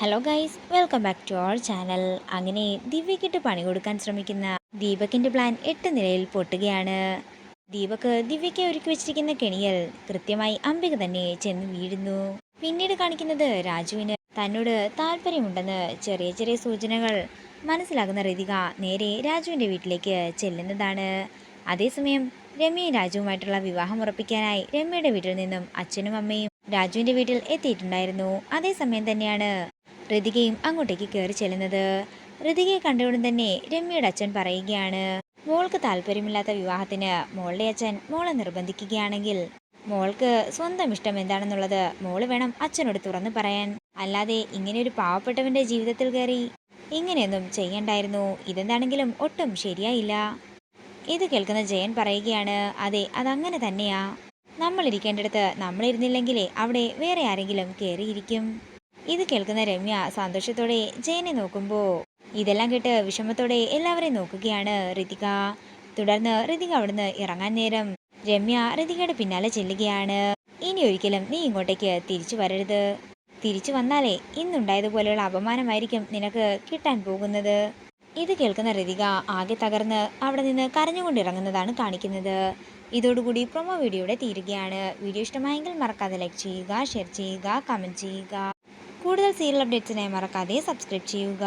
Hello guys, welcome back to our channel. അങ്ങനെ ദിവ്യക്കിട്ട് പണി കൊടുക്കാൻ ശ്രമിക്കുന്ന ദീപകിന്റെ പ്ലാൻ 8 നിലയിൽ പൊട്ടുകയാണ്. ദീപക് ദിവ്യയ്ക്ക് ഒരുക്കി വെച്ചിരിക്കുന്ന കെണിയിൽ കൃത്യമായി അംബിക തന്നെ ചെന്ന് വീഴുന്നു. പിന്നീട് കാണിക്കുന്നത് രാജുവിന് തന്നോട് താല്പര്യമുണ്ടെന്ന് ചെറിയ ചെറിയ സൂചനകൾ മനസ്സിലാകുന്ന ഋതിക നേരെ രാജുവിന്റെ വീട്ടിലേക്ക് ചെല്ലുന്നതാണ്. അതേസമയം രമ്യയും രാജുവുമായിട്ടുള്ള വിവാഹം ഉറപ്പിക്കാനായി രമ്യയുടെ വീട്ടിൽ നിന്നും അച്ഛനും അമ്മയും രാജുവിന്റെ വീട്ടിൽ എത്തിയിട്ടുണ്ടായിരുന്നു. അതേസമയം തന്നെയാണ് ഋതികയും അങ്ങോട്ടേക്ക് കയറി ചെല്ലുന്നത്. ഋതികയെ കണ്ടയുടൻ തന്നെ രമ്യയുടെ അച്ഛൻ പറയുകയാണ്, മോൾക്ക് താല്പര്യമില്ലാത്ത വിവാഹത്തിന് മോളുടെ അച്ഛൻ മോളെ നിർബന്ധിക്കുകയാണെങ്കിൽ മോൾക്ക് സ്വന്തം ഇഷ്ടം എന്താണെന്നുള്ളത് മോള് വേണം അച്ഛനോട് തുറന്നു പറയാൻ. അല്ലാതെ ഇങ്ങനെ ഒരു പാവപ്പെട്ടവന്റെ ജീവിതത്തിൽ കയറി ഇങ്ങനെയൊന്നും ചെയ്യണ്ടായിരുന്നു. ഇതെന്താണെങ്കിലും ഒട്ടും ശരിയായില്ല. ഇത് കേൾക്കുന്ന ജയൻ പറയുകയാണ്, അതെ, അതങ്ങനെ തന്നെയാ. നമ്മൾ ഇരിക്കേണ്ടടുത്ത് നമ്മളിരുന്നില്ലെങ്കിലേ അവിടെ വേറെ ആരെങ്കിലും കയറിയിരിക്കും. ഇത് കേൾക്കുന്ന രമ്യ സന്തോഷത്തോടെ ജയനെ നോക്കുമ്പോൾ ഇതെല്ലാം കേട്ട് വിഷമത്തോടെ എല്ലാവരെയും നോക്കുകയാണ് ഋതിക. തുടർന്ന് ഋതിക അവിടുന്ന് ഇറങ്ങാൻ നേരം രമ്യ ഋതികയുടെ പിന്നാലെ ചെല്ലുകയാണ്. ഇനി ഒരിക്കലും നീ ഇങ്ങോട്ടേക്ക് തിരിച്ചു വരരുത്. തിരിച്ചു വന്നാലേ ഇന്നുണ്ടായതുപോലെയുള്ള അപമാനമായിരിക്കും നിനക്ക് കിട്ടാൻ പോകുന്നത്. ഇത് കേൾക്കുന്ന ഋതിക ആകെ തകർന്ന് അവിടെ നിന്ന് കരഞ്ഞുകൊണ്ടിറങ്ങുന്നതാണ് കാണിക്കുന്നത്. ഇതോടുകൂടി പ്രൊമോ വീഡിയോയുടെ തീരുകയാണ്. വീഡിയോ ഇഷ്ടമായെങ്കിൽ മറക്കാതെ ലൈക്ക് ചെയ്യുക, ഷെയർ ചെയ്യുക, കമൻറ്റ് ചെയ്യുക. കൂടുതൽ സീരിയൽ അപ്ഡേറ്റ്സിനായി മറക്കാതെ സബ്സ്ക്രൈബ് ചെയ്യുക.